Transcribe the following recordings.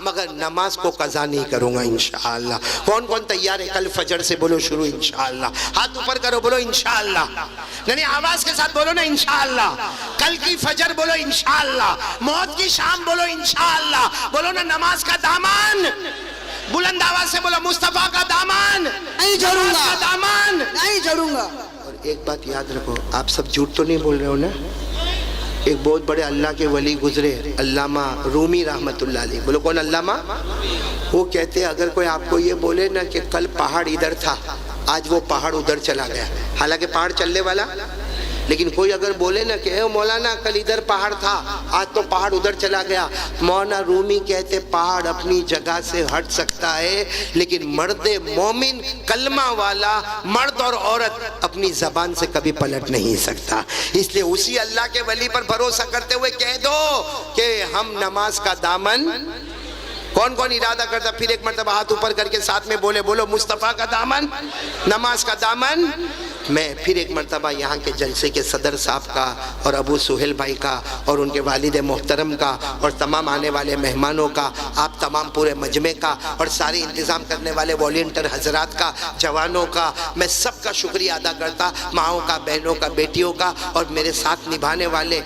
مگر نماز کو قضا نہیں کروں گا انشاءاللہ. کون کون تیار ہے کل فجر سے بولو شروع انشاءاللہ؟ ہاتھ اوپر کرو بولو انشاءاللہ. نہیں آواز کے ساتھ بولو نا انشاءاللہ. کل کی فجر بولو انشاءاللہ. موت کی شام بولو انشاءاللہ. بولو نا نماز کا دامن. بلند آواز سے بولو مصطفیٰ کا دامن نہیں چھوڑوں گا، کا دامن نہیں چھوڑوں گا. اور ایک بات یاد رکھو، آپ سب جھوٹ تو نہیں بول رہے ہو نا؟ ایک بہت بڑے اللہ کے ولی گزرے، علامہ رومی رحمت اللہ علیہ. بولو کون علامہ؟ وہ کہتے اگر کوئی آپ کو یہ بولے نا کہ کل پہاڑ ادھر تھا، آج وہ پہاڑ ادھر چلا گیا، حالانکہ پہاڑ چلنے والا، لیکن کوئی اگر بولے نا کہ اے مولانا کل ادھر پہاڑ تھا، آج تو پہاڑ ادھر چلا گیا. مولانا رومی کہتے پہاڑ اپنی جگہ سے ہٹ سکتا ہے، لیکن مرد مومن کلمہ والا مرد اور عورت اپنی زبان سے کبھی پلٹ نہیں سکتا. اس لیے اسی اللہ کے ولی پر بھروسہ کرتے ہوئے کہہ دو کہ ہم نماز کا دامن. کون کون ارادہ کرتا؟ پھر ایک مرتبہ ہاتھ اوپر کر کے ساتھ میں بولے، بولو مصطفیٰ کا دامن، نماز کا دامن. میں پھر ایک مرتبہ یہاں کے جلسے کے صدر صاحب کا اور ابو سہیل بھائی کا اور ان کے والد محترم کا اور تمام آنے والے مہمانوں کا، آپ تمام پورے مجمع کا اور سارے انتظام کرنے والے والنٹر حضرات کا، جوانوں کا، میں سب کا شکریہ ادا کرتا، ماؤں کا، بہنوں کا، بیٹیوں کا، اور میرے ساتھ نبھانے والے.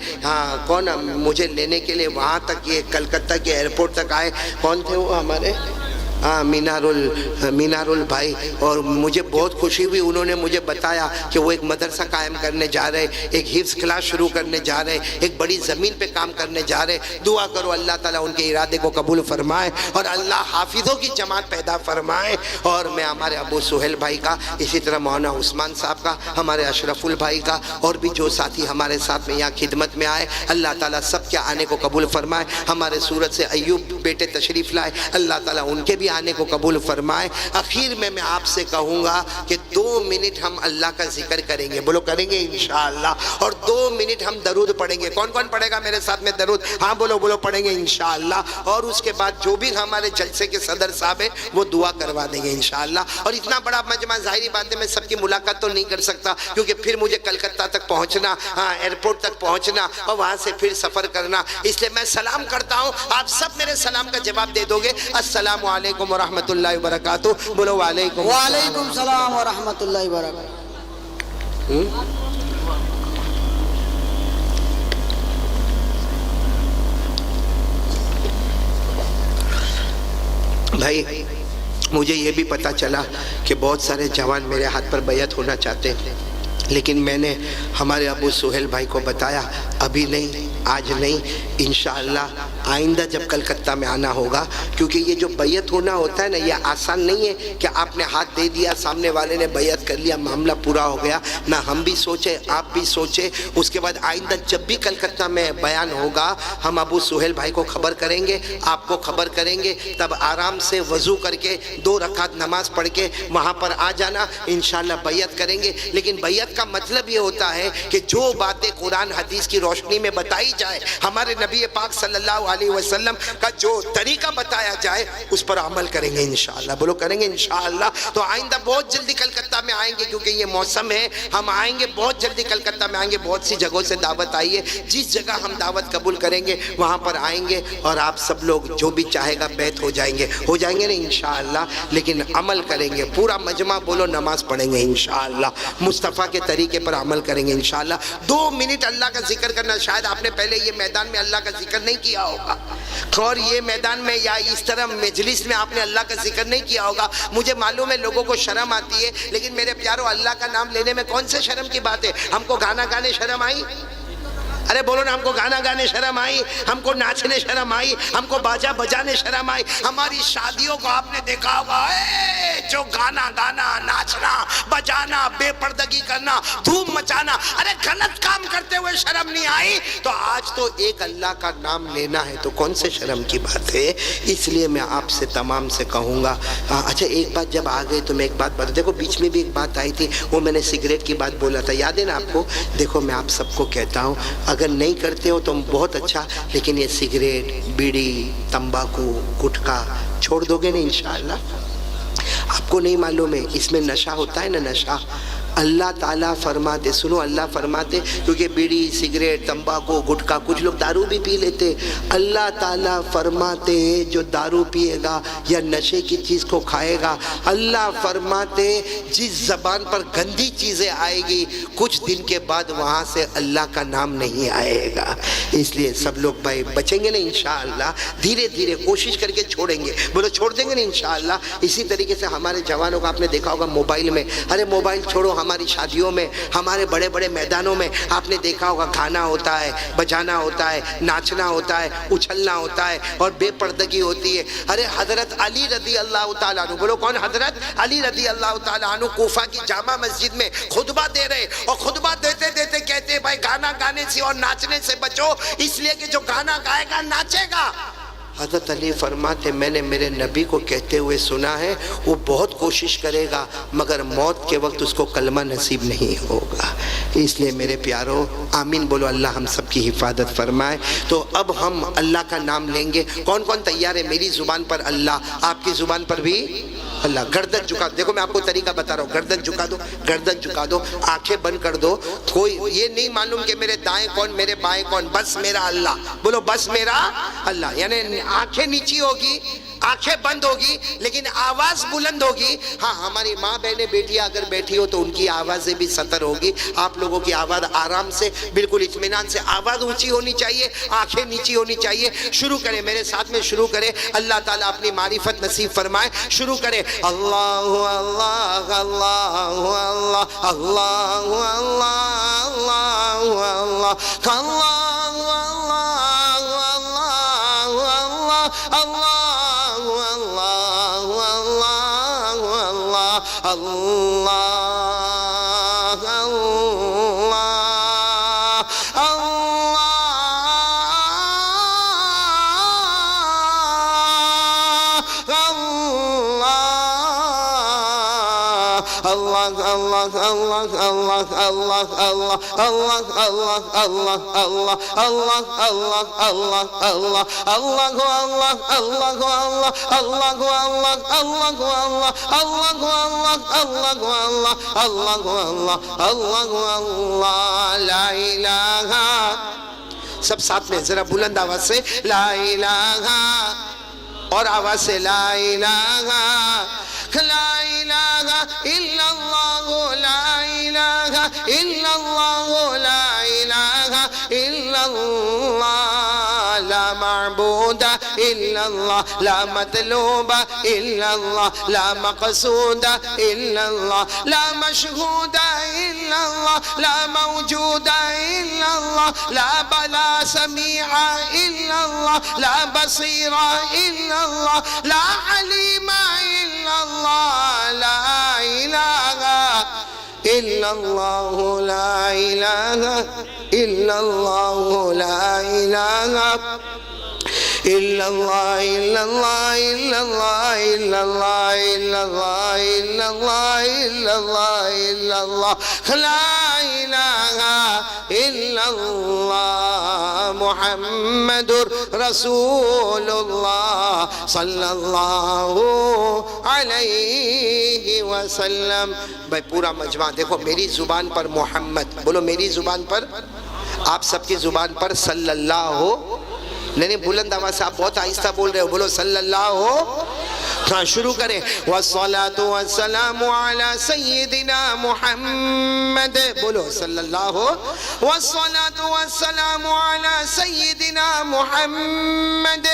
کون مجھے لینے کے لیے وہاں تک یہ کلکتہ کے ایئرپورٹ تک آئے، کون تھے وہ ہمارے؟ مینار البھائی. اور مجھے بہت خوشی ہوئی، انہوں نے مجھے بتایا کہ وہ ایک مدرسہ قائم کرنے جا رہے، ایک حفظ کلاس شروع کرنے جا رہے، ایک بڑی زمین پہ کام کرنے جا رہے. دعا کرو اللہ تعالیٰ ان کے ارادے کو قبول فرمائے اور اللہ حافظوں کی جماعت پیدا فرمائے. اور میں ہمارے ابو سہیل بھائی کا، اسی طرح مولانا عثمان صاحب کا، ہمارے اشرف البھائی کا، اور بھی جو ساتھی ہمارے ساتھ میں یہاں خدمت میں آئے، اللہ تعالیٰ سب کے آنے کو قبول فرمائے. ہمارے سورت سے ایوب بیٹے تشریف لائے، اللہ تعالیٰ ان کے بھی آنے کو قبول فرمائے. اخیر میں آپ سے کہوں گا کہ 2 منٹ ہم اللہ کا ذکر کریں گے، بولو کریں گے انشاءاللہ، اور 2 منٹ ہم درود پڑھیں گے. کون کون پڑھے گا میرے ساتھ میں درود؟ ہاں بولو بولو پڑھیں گے انشاءاللہ. اور اس کے بعد جو بھی ہمارے جلسے کے صدر صاحب ہیں وہ دعا کروا دیں گے انشاءاللہ. اور اتنا بڑا مجمع، ظاہری بات ہے میں سب کی ملاقات تو نہیں کر سکتا کیونکہ پھر مجھے کلکتہ تک پہنچنا، ایئرپورٹ تک پہنچنا اور وہاں سے پھر سفر کرنا. اس لیے میں سلام کرتا ہوں، آپ سب میرے سلام کا جواب دے دو گے. السلام علیکم ورحمۃ اللہ وبرکاتہ. بولو وعلیکم وعلیکم السلام ورحمۃ اللہ وبرکاتہ. بھائی مجھے یہ بھی پتا چلا کہ بہت سارے جوان میرے ہاتھ پر بیعت ہونا چاہتے ہیں، لیکن میں نے ہمارے ابو سہیل بھائی کو بتایا ابھی نہیں، آج نہیں، انشاءاللہ آئندہ جب کلکتہ میں آنا ہوگا. کیونکہ یہ جو بیعت ہونا ہوتا ہے نا، یہ آسان نہیں ہے کہ آپ نے ہاتھ دے دیا، سامنے والے نے بیعت کر لیا، معاملہ پورا ہو گیا. نہ ہم بھی سوچے، آپ بھی سوچے. اس کے بعد آئندہ جب بھی کلکتہ میں بیان ہوگا، ہم ابو سہیل بھائی کو خبر کریں گے، آپ کو خبر کریں گے، تب آرام سے وضو کر کے 2 رکعت نماز پڑھ کے وہاں پر آ جانا، انشاءاللہ بیعت کریں گے. لیکن بیعت کا مطلب یہ ہوتا ہے کہ جو باتیں قرآن حدیث کی روشنی میں بتائی جائے، ہمارے نبی پاک صلی اللہ علیہ وسلم کا جو طریقہ بتایا جائے اس پر عمل کریں گے انشاءاللہ. بولو کریں گے انشاءاللہ. تو آئندہ بہت جلدی کلکتہ میں آئیں گے کیونکہ یہ موسم ہے، ہم آئیں گے بہت جلدی کلکتہ میں آئیں گے. بہت سی جگہوں سے دعوت آئی ہے، جس جگہ ہم دعوت قبول کریں گے وہاں پر آئیں گے اور آپ سب لوگ جو بھی چاہے گا بیعت ہو جائیں گے نا انشاءاللہ. لیکن عمل کریں گے، پورا مجمع بولو نماز پڑھیں گے انشاءاللہ، مصطفیٰ کے طریقے پر عمل کریں گے انشاءاللہ. 2 منٹ اللہ کا ذکر کرنا. شاید آپ نے پہلے یہ میدان میں اللہ کا ذکر نہیں کیا ہوگا، اور یہ میدان میں یا اس طرح مجلس میں آپ نے اللہ کا ذکر نہیں کیا ہوگا. مجھے معلوم ہے لوگوں کو شرم آتی ہے، لیکن میرے پیارو اللہ کا نام لینے میں کون سے شرم کی بات ہے؟ ہم کو گانا گانے شرم آئی؟ ارے بولو نا، ہم کو گانا گانے شرم آئی، ہم کو ناچنے شرم آئی، ہم کو باجا بجانے شرم آئی. ہماری شادیوں کو آپ نے دیکھا ہوگا، جو گانا گانا، ناچنا بجانا، بے پردگی کرنا، دھوم مچانا، ارے غلط کام کرتے ہوئے شرم نہیں آئی تو آج تو ایک اللہ کا نام لینا ہے تو کون سے شرم کی بات ہے؟ اس لیے میں آپ سے تمام سے کہوں گا. اچھا ایک بات جب آ گئے تو میں ایک بات بتا، دیکھو بیچ میں بھی ایک بات آئی تھی، وہ میں نے سگریٹ کی بات بولا تھا، یاد ہے نا آپ کو؟ دیکھو میں آپ سب کو کہتا ہوں، اگر نہیں کرتے ہو تو بہت اچھا، لیکن یہ سگریٹ، بیڑی، تمباکو، گٹکا چھوڑ دو گے نا انشاءاللہ. آپ کو نہیں معلوم ہے اس میں نشہ ہوتا ہے نا، نشہ اللہ تعالیٰ فرماتے، سنو اللہ فرماتے، کیونکہ بیڑی سگریٹ تمباکو گٹکا کچھ لوگ دارو بھی پی لیتے، اللہ تعالیٰ فرماتے جو دارو پیے گا یا نشے کی چیز کو کھائے گا، اللہ فرماتے جس زبان پر گندی چیزیں آئے گی کچھ دن کے بعد وہاں سے اللہ کا نام نہیں آئے گا۔ اس لیے سب لوگ بھائی بچیں گے نا انشاءاللہ، دھیرے دھیرے کوشش کر کے چھوڑیں گے، بولو چھوڑ دیں گے نا انشاءاللہ۔ اسی طریقے سے ہمارے جوانوں کو آپ نے دیکھا ہوگا موبائل میں، ارے موبائل چھوڑو، ہماری شادیوں میں ہمارے بڑے بڑے میدانوں میں آپ نے دیکھا ہوگا گانا ہوتا ہے، بجانا ہوتا ہے، ناچنا ہوتا ہے، اچھلنا ہوتا ہے اور بے پردگی ہوتی ہے۔ ارے حضرت علی رضی اللہ تعالیٰ عنہ، بولو کون؟ حضرت علی رضی اللہ تعالیٰ عنہ کوفہ کی جامع مسجد میں خطبہ دے رہے، اور خطبہ دیتے دیتے کہتے بھائی گانا گانے سے اور ناچنے سے بچو، اس لیے کہ جو گانا گائے گا ناچے گا۔ حضرت علی فرماتے میں نے میرے نبی کو کہتے ہوئے سنا ہے وہ بہت کوشش کرے گا مگر موت کے وقت اس کو کلمہ نصیب نہیں ہوگا۔ اس لیے میرے پیارو آمین بولو، اللہ ہم سب کی حفاظت فرمائے۔ تو اب ہم اللہ کا نام لیں گے، کون کون تیار ہے؟ میری زبان پر اللہ، آپ کی زبان پر بھی اللہ۔ گردن جھکا دو، دیکھو میں آپ کو طریقہ بتا رہا ہوں، گردن جھکا دو، گردن جھکا دو، آنکھیں بند کر دو، کوئی یہ نہیں معلوم کہ میرے دائیں کون میرے بائیں کون، بس میرا اللہ، بولو بس میرا اللہ۔ یعنی آنکھیں نیچی ہوگی، آنکھیں بند ہوگی لیکن آواز بلند ہوگی۔ ہاں ہماری ماں بہنیں بیٹیاں اگر بیٹھی ہو تو ان کی آوازیں بھی ستر ہوگی، آپ لوگوں کی آواز آرام سے بالکل اطمینان سے، آواز اونچی ہونی چاہیے، آنکھیں نیچی ہونی چاہیے۔ شروع کریں میرے ساتھ میں، شروع کریں، اللہ تعالیٰ اپنی معرفت نصیب فرمائے۔ شروع کریں، اللہ اللہ اللہ اللہ اللہ اللہ لا الہ، سب ساتھ میں ذرا بلند آواز سے لا الہ، اور آواز سے لا الہ لا الہ الا اللہ، لا الہ الا اللہ، لا الہ الا اللہ، لا معبود الا اللہ، لا مطلوب الا اللہ، لا مقصود الا اللہ، لا مشہود الا اللہ، لا موجود الا اللہ، لا بلا سمیع الا اللہ، لا بصیر الا اللہ، لا علیم الا اللہ، لا الہ الا اللہ، لا الہ الا اللہ، لا الہ الا اللہ، الا اللہ الا اللہ الا اللہ الا اللہ الا اللہ الا اللہ الا اللہ، لا الہ الا اللہ محمد رسول اللہ صلی اللہ علیہ وسلم۔ بھائی پورا مجمع دیکھو، میری زبان پر محمد بولو، میری زبان پر، آپ سب کی زبان پر صلی اللہ ہو، نہیں بلند آواز سے، آپ بہت آہستہ بول رہے ہو، بولو صلی اللہ ہو۔ ہاں شروع کریں، والصلاة والسلام على سیدنا محمد، بولو صلی اللہ ہو، والصلاة والسلام على سیدنا محمد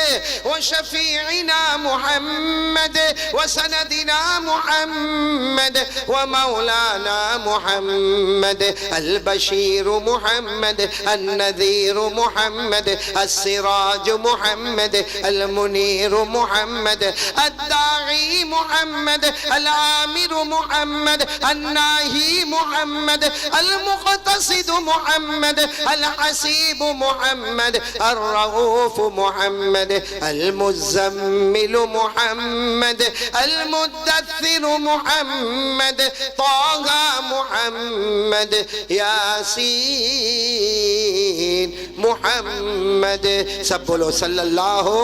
وشفیعنا محمد وسندنا محمد ومولانا محمد البشیر محمد النذیر محمد السراج محمد المنیر محمد الداعی محمد العامر محمد الناہی محمد المقتصد محمد الحسیب محمد الرؤوف محمد المزمل محمد المدثر محمد طه محمد یاسین محمد، سب بولو صلی اللہ ہو۔